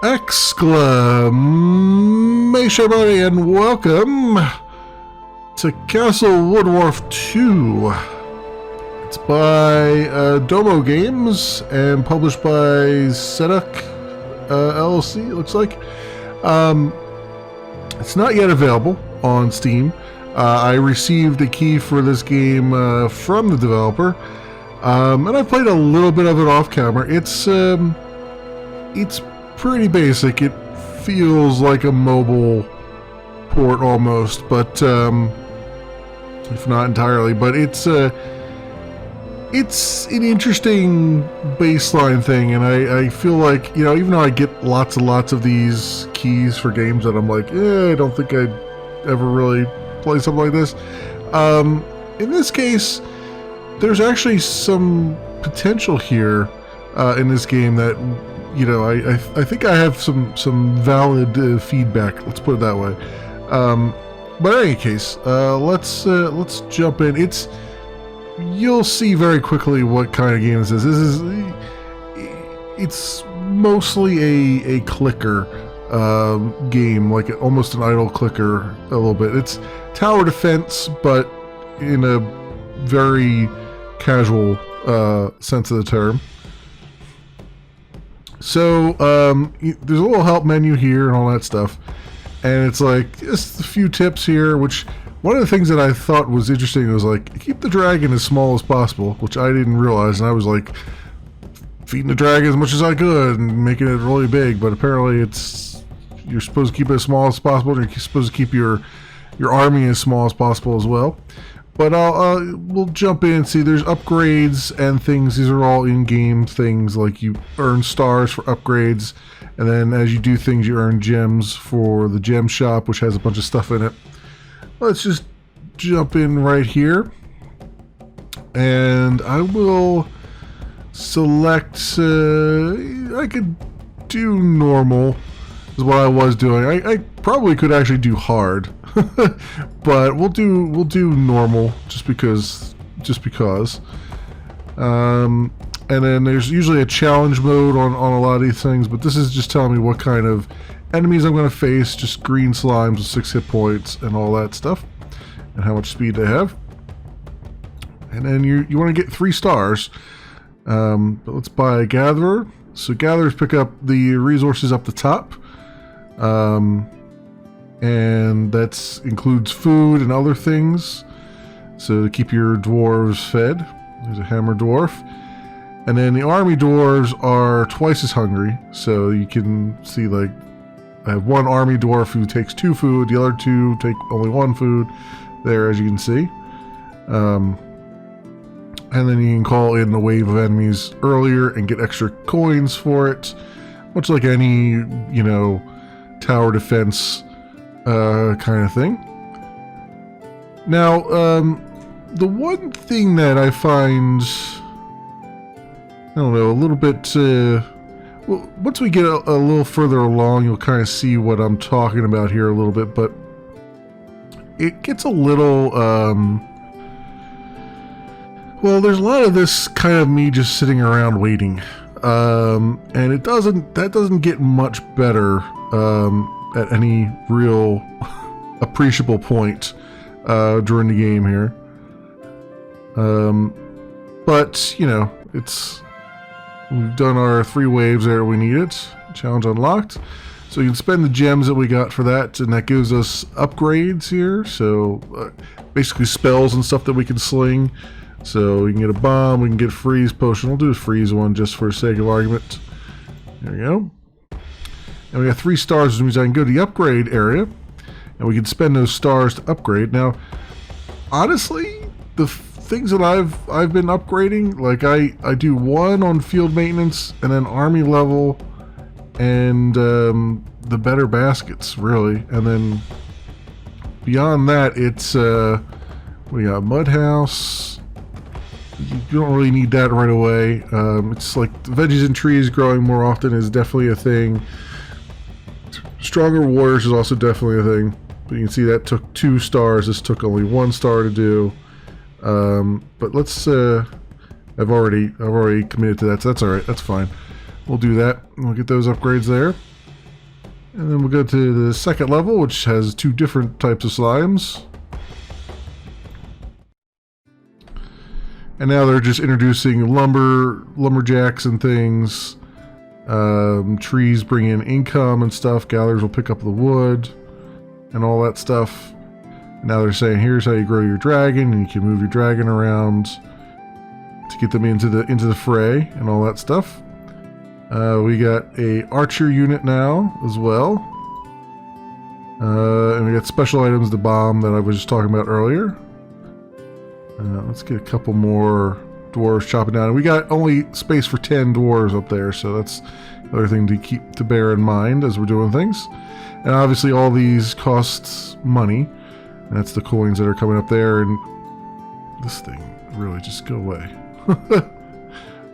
Exclamation buddy, and welcome to Castle Woodwarf 2. It's by Domo Games and published by Seduk LLC, it looks like. It's not yet available on Steam. I received a key for this game from the developer, and I played a little bit of it off camera. It's pretty basic. It feels like a mobile port almost, but if not entirely. But it's an interesting baseline thing, and I feel like, you know, even though I get lots and lots of these keys for games that I'm like, I don't think I'd ever really play something like this. In this case, there's actually some potential here in this game that, you know, I think I have some valid feedback. Let's put it that way. But in any case, let's jump in. You'll see very quickly what kind of game this is. It's mostly a clicker game, like almost an idle clicker a little bit. It's tower defense, but in a very casual sense of the term. So there's a little help menu here and all that stuff, and it's like just a few tips here. Which one of the things that I thought was interesting was like, keep the dragon as small as possible, which I didn't realize, and I was like feeding the dragon as much as I could and making it really big. But apparently you're supposed to keep it as small as possible, and you're supposed to keep your army as small as possible as well. But we'll jump in and see. There's upgrades and things. These are all in-game things, like you earn stars for upgrades, and then as you do things, you earn gems for the gem shop, which has a bunch of stuff in it. Let's just jump in right here, and I will select. I could do normal, is what I was doing. I probably could actually do hard. But we'll do normal just because. And then there's usually a challenge mode on a lot of these things, but this is just telling me what kind of enemies I'm going to face. Just green slimes with 6 hit points and all that stuff, and how much speed they have. And then you want to get 3 stars. But let's buy a gatherer. So gatherers pick up the resources up the top. And that includes food and other things, so to keep your dwarves fed. There's a hammer dwarf, and then the army dwarves are twice as hungry. So you can see, like, I have one army dwarf who takes 2 food, the other 2 take only 1 food there, as you can see. And then you can call in a wave of enemies earlier and get extra coins for it, much like any, you know, tower defense kind of thing. Now, the one thing that I find, I don't know, a little bit, well, once we get a little further along, you'll kind of see what I'm talking about here a little bit, but it gets a little, well, there's a lot of this kind of me just sitting around waiting, and that doesn't get much better, at any real appreciable point during the game here. But, you know, we've done our 3 waves there we needed. Challenge unlocked. So you can spend the gems that we got for that, and that gives us upgrades here. So basically spells and stuff that we can sling. So we can get a bomb, we can get a freeze potion. We'll do a freeze one just for sake of argument. There we go. And we got 3 stars, which means I can go to the upgrade area, and we can spend those stars to upgrade. Now, honestly, the things that I've been upgrading, like I do 1 on field maintenance, and then army level, and the better baskets, really. And then beyond that, it's we got mud house. You don't really need that right away. It's like veggies and trees growing more often is definitely a thing. Stronger warriors is also definitely a thing, but you can see that took 2 stars. This took only 1 star to do. But let's. I've already committed to that, so that's all right. That's fine. We'll do that. We'll get those upgrades there. And then we'll go to the second level, which has 2 different types of slimes. And now they're just introducing lumberjacks and things. Trees bring in income and stuff. Gatherers will pick up the wood and all that stuff. Now they're saying, here's how you grow your dragon, and you can move your dragon around to get them into the fray and all that stuff. We got a archer unit now as well. And we got special items to bomb that I was just talking about earlier. Let's get a couple more dwarves chopping down. And we got only space for 10 dwarves up there, so that's another thing to bear in mind as we're doing things. And obviously all these cost money. And that's the coins that are coming up there. And this thing really just go away.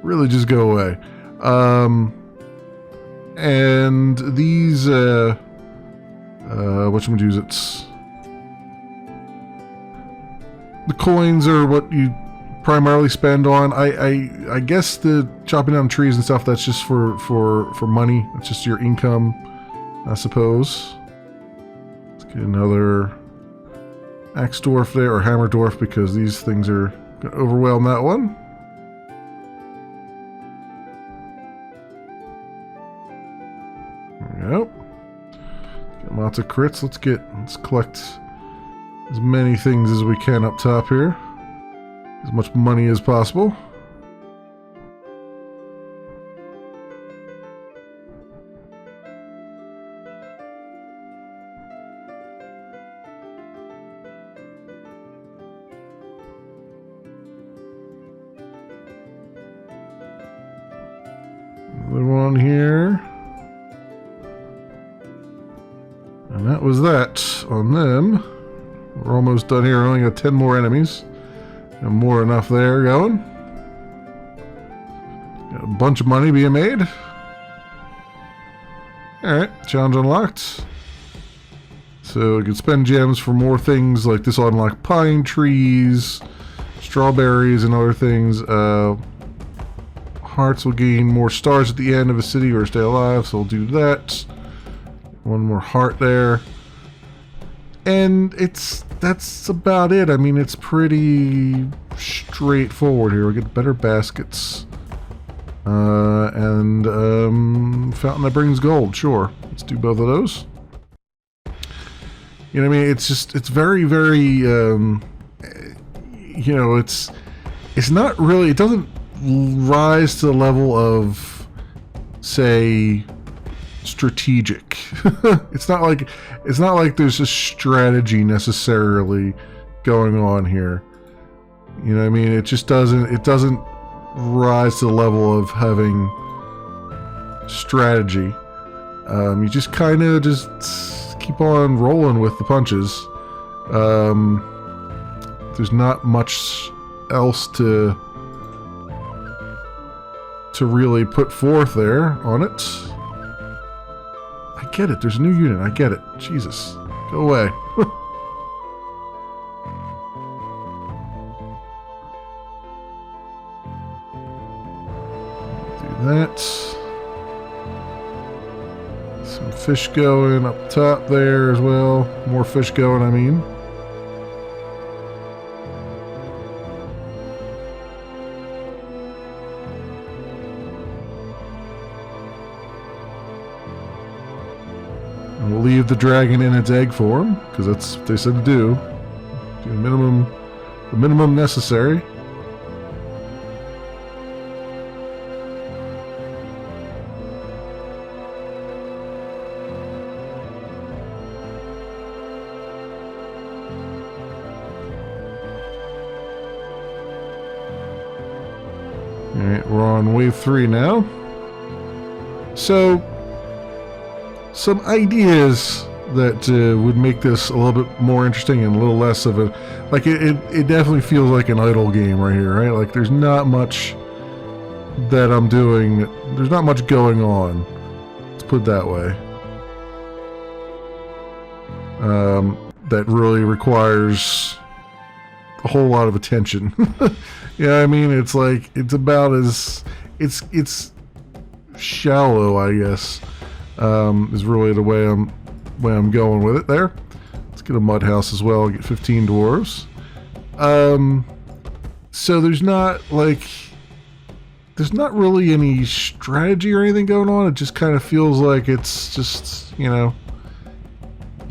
Really just go away. And these whatchamajusits, the coins are what you primarily spend on. I guess the chopping down trees and stuff, that's just for money. It's just your income, I suppose. Let's get another axe dwarf there, or hammer dwarf, because these things are gonna overwhelm that one. There we go. Got lots of crits. Let's collect as many things as we can up top here. As much money as possible. Another one here. And that was that on them. We're almost done here. We only got 10 more enemies. And more enough there going. Got a bunch of money being made. Alright, challenge unlocked. So we can spend gems for more things like this will unlock pine trees, strawberries, and other things. Hearts will gain more stars at the end of a city or stay alive, so we'll do that. One more heart there. And that's about it. I mean, it's pretty straightforward here. We get better baskets. And fountain that brings gold. Sure. Let's do both of those. You know what I mean? It's very, very, you know, it's not really, it doesn't rise to the level of, say, strategic. It's not like there's a strategy necessarily going on here. You know what I mean? It just doesn't rise to the level of having strategy. You just kind of just keep on rolling with the punches. There's not much else to really put forth there on it. I get it. There's a new unit. I get it. Jesus. Go away. Do that. Some fish going up top there as well. More fish going, I mean. We'll leave the dragon in its egg form, because that's what they said to do. Do the minimum necessary. Alright, we're on wave 3 now. So, some ideas that would make this a little bit more interesting and a little less of a... Like, it definitely feels like an idle game right here, right? Like, there's not much that I'm doing. There's not much going on. Let's put it that way. That really requires a whole lot of attention. Yeah, I mean, it's like, it's about as... It's shallow, I guess. is really the way I'm going with it there. Let's get a mud house as well. Get 15 dwarves. So there's not really any strategy or anything going on. It just kind of feels like it's just,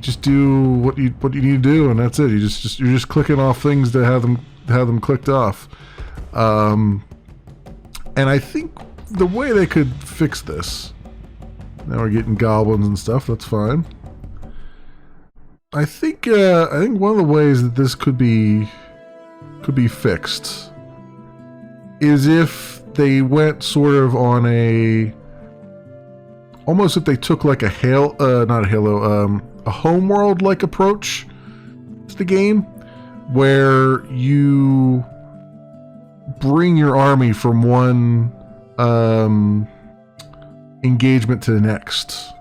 just do what you need to do, and that's it. You're just clicking off things to have them clicked off. And I think the way they could fix this. Now we're getting goblins and stuff. That's fine. I think one of the ways that this could be fixed is if they went sort of on almost if they took like a homeworld like approach to the game, where you bring your army from one engagement to the next.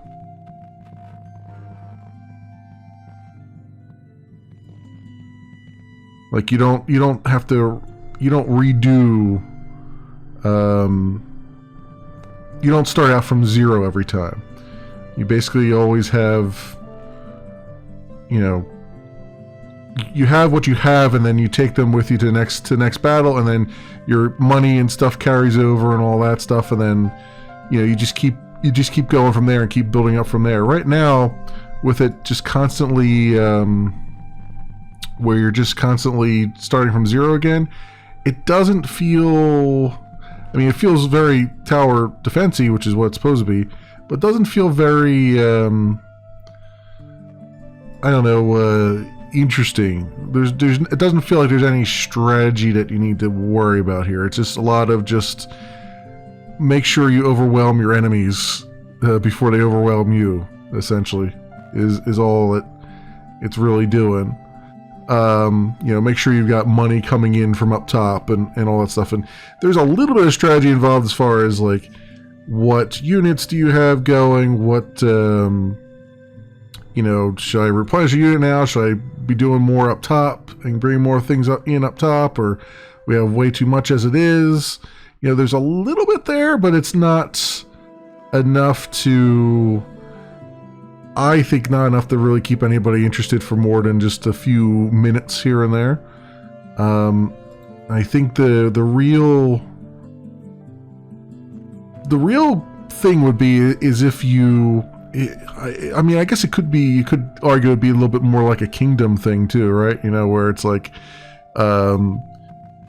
Like you don't redo. You don't start out from 0 every time. You basically always have, you have what you have, and then you take them with you to the next battle, and then your money and stuff carries over and all that stuff, and then you just keep going from there and keep building up from there. Right now, with it just constantly where you're just constantly starting from 0 again, it doesn't feel. I mean, it feels very tower defensy, which is what it's supposed to be, but it doesn't feel very, interesting. It doesn't feel like there's any strategy that you need to worry about here. It's just a lot of just make sure you overwhelm your enemies before they overwhelm you, essentially, is all it's really doing. Make sure you've got money coming in from up top and all that stuff. And there's a little bit of strategy involved as far as like what units do you have going? What, should I replenish a unit now? Should I be doing more up top and bring more things up top? Or we have way too much as it is? There's a little bit there, but it's not enough to... I think not enough to really keep anybody interested for more than just a few minutes here and there. I think the real thing would be is if you. I mean, I guess it could be. You could argue it'd be a little bit more like a kingdom thing too, right? Where it's like,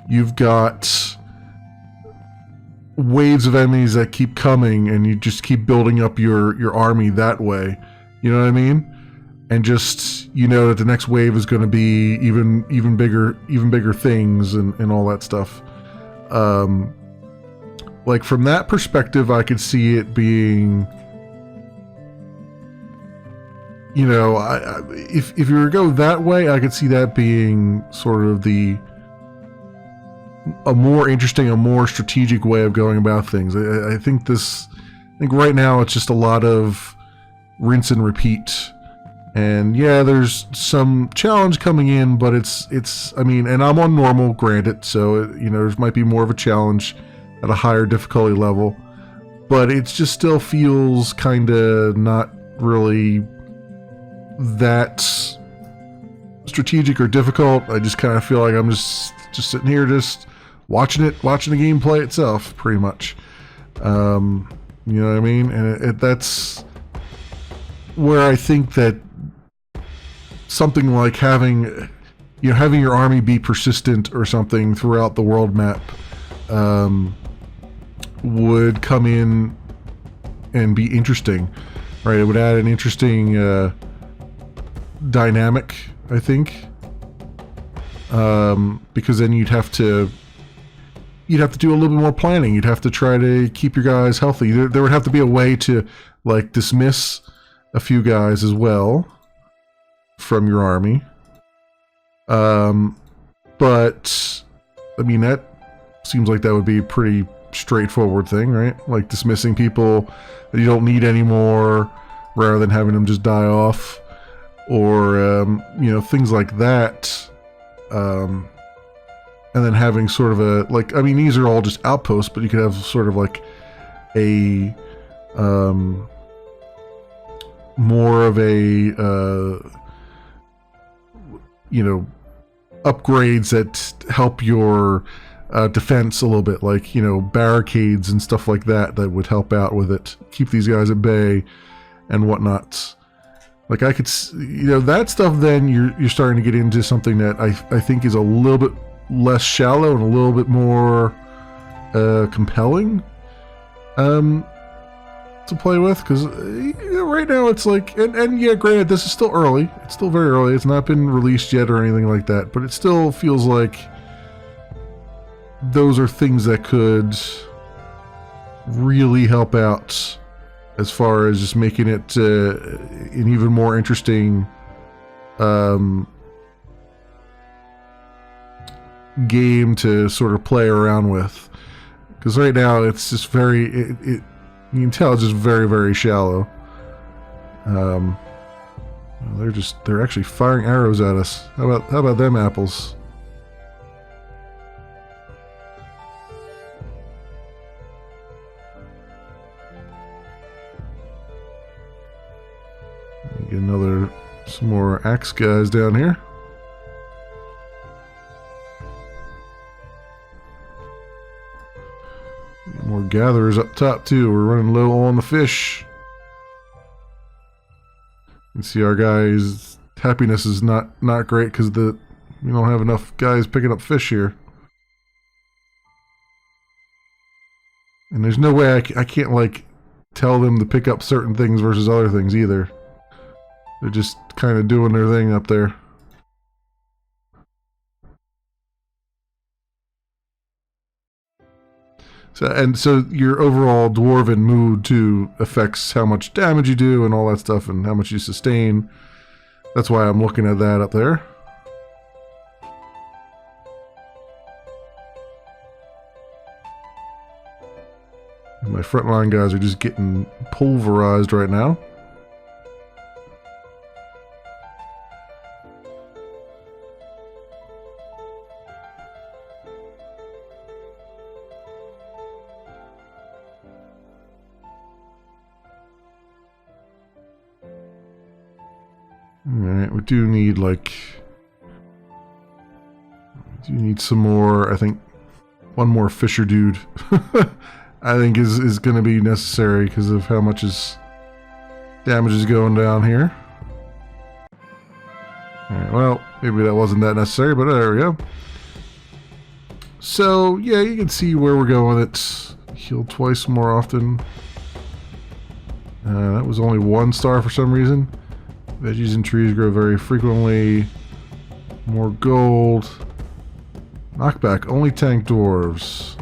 you've got waves of enemies that keep coming, and you just keep building up your army that way. You know what I mean? And just, that the next wave is going to be even bigger things and all that stuff. Like from that perspective, I could see it being, if you were to go that way, I could see that being sort of a more interesting, a more strategic way of going about things. I think right now it's just a lot of rinse and repeat, and there's some challenge coming in, but it's and I'm on normal, granted, so there might be more of a challenge at a higher difficulty level, but it just still feels kind of not really that strategic or difficult. I just kind of feel like I'm just sitting here just watching the game play itself, pretty much. You know what I mean? And that's where I think that something like having your army be persistent or something throughout the world map would come in and be interesting, right? It would add an interesting dynamic, I think, because then you'd have to do a little bit more planning. You'd have to try to keep your guys healthy. There would have to be a way to like dismiss a few guys as well from your army. But I mean, that seems like that would be a pretty straightforward thing, right? Like dismissing people that you don't need anymore rather than having them just die off, or things like that. And then having sort of a, like, I mean, these are all just outposts, but you could have sort of like a more of a upgrades that help your defense a little bit, like barricades and stuff like that would help out with it, keep these guys at bay and whatnot. Like I could, that stuff. Then you're starting to get into something that I think is a little bit less shallow and a little bit more compelling to play with, because right now it's like, and yeah, granted, this is still early. It's still very early. It's not been released yet or anything like that, but it still feels like those are things that could really help out as far as just making it an even more interesting game to sort of play around with. Because right now it's just very, you can tell it's just very, very shallow. They're actually firing arrows at us. How about them apples? Get some more axe guys down here. More gatherers up top too. We're running low on the fish. You can see our guys' happiness is not great because we don't have enough guys picking up fish here. And there's no way I can't like tell them to pick up certain things versus other things either. They're just kind of doing their thing up there. So your overall dwarven mood too affects how much damage you do and all that stuff and how much you sustain. That's why I'm looking at that up there. And my frontline guys are just getting pulverized right now. Alright, we do need some more. I think one more fisher dude I think is going to be necessary because of how much damage is going down here. Alright, well, maybe that wasn't that necessary, but there we go. So, yeah, you can see where we're going with it. Heal twice more often. That was only 1 star for some reason. Veggies and trees grow very frequently. More gold. Knockback, only tank dwarves.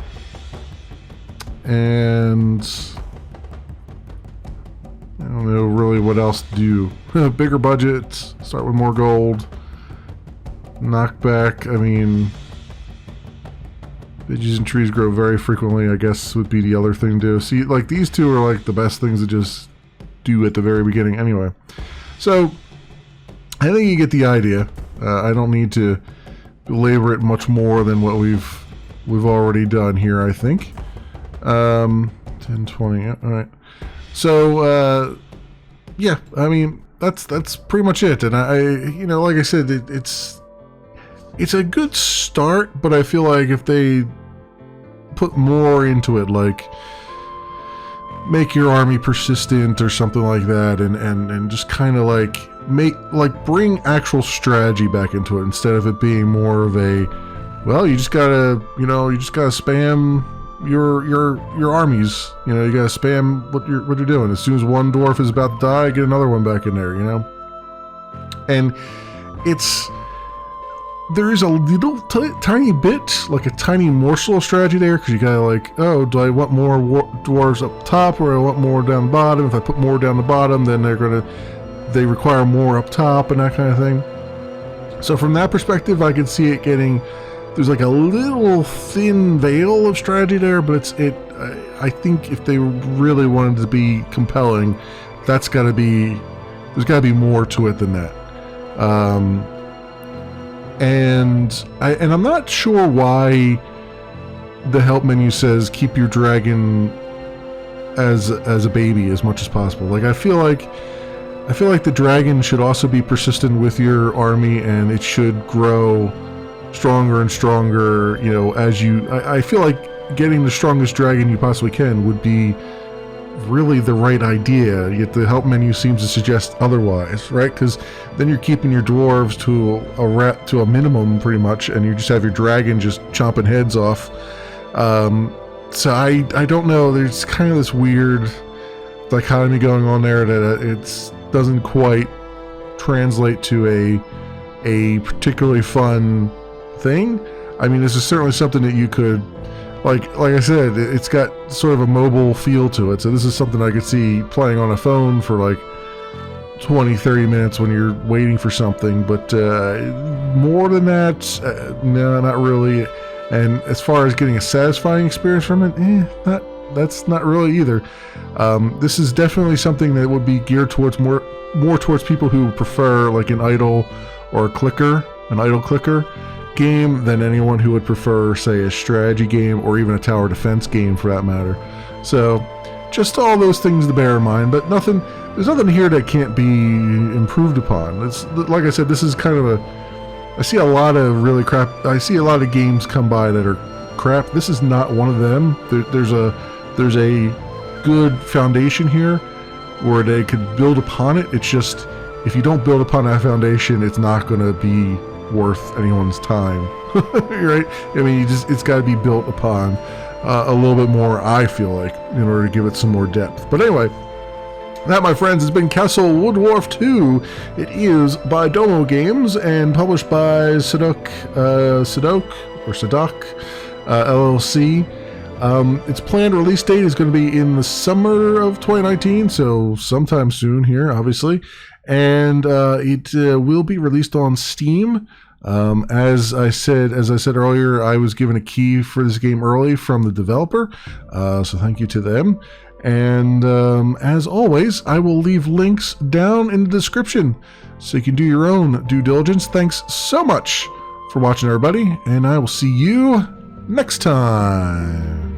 And I don't know really what else to do. Bigger budget, start with more gold. Knockback, I mean, veggies and trees grow very frequently, I guess would be the other thing to do. See, like these two are like the best things to just do at the very beginning anyway. So, I think you get the idea. I don't need to belabor it much more than what we've already done here, I think. 10, 20, alright. So, yeah, I mean, that's pretty much it. And like I said, it's a good start, but I feel like if they put more into it, like make your army persistent or something like that, and just kind of bring actual strategy back into it instead of it being more of a, well, you just gotta spam your armies. You gotta spam what you're doing. As soon as one dwarf is about to die, get another one back in there. And there is a little tiny bit, like a tiny morsel of strategy there, because you gotta oh, do I want more dwarves up top or I want more down the bottom? If I put more down the bottom, then they require more up top and that kind of thing. So from that perspective, I can see it getting, there's like a little thin veil of strategy there, but I think if they really wanted to be compelling, there's gotta be more to it than that. And I'm not sure why the help menu says keep your dragon as a baby as much as possible. Like I feel like I feel like the dragon should also be persistent with your army, and it should grow stronger and stronger, you know, as you... I feel like getting the strongest dragon you possibly can would be really the right idea, yet the help menu seems to suggest otherwise, right? Because then you're keeping your dwarves to a minimum, pretty much, and you just have your dragon just chomping heads off. So I don't know, there's kind of this weird dichotomy going on there that it doesn't quite translate to a particularly fun thing. I mean, this is certainly something that you could, like I said, it's got sort of a mobile feel to it, so this is something I could see playing on a phone for like 20-30 minutes when you're waiting for something, but more than that, no, not really. And as far as getting a satisfying experience from it, that's not really either. This is definitely something that would be geared towards more towards people who prefer like an idle or an idle clicker game than anyone who would prefer, say, a strategy game or even a tower defense game for that matter. So just all those things to bear in mind, but there's nothing here that can't be improved upon. It's like I said, this is kind of I see a lot of games come by that are crap. This is not one of them. There's a good foundation here where they could build upon it. It's just, if you don't build upon that foundation, it's not going to be worth anyone's time. Right? I mean, it's got to be built upon a little bit more, I feel like, in order to give it some more depth. But anyway, that, my friends, has been Castle Woodwarf 2. It is by Domo Games and published by Sadok LLC. Its planned release date is going to be in the summer of 2019, so sometime soon here, obviously. And it will be released on Steam. As I said earlier, I was given a key for this game early from the developer, so thank you to them. And as always, I will leave links down in the description so you can do your own due diligence. Thanks so much for watching, everybody, and I will see you next time.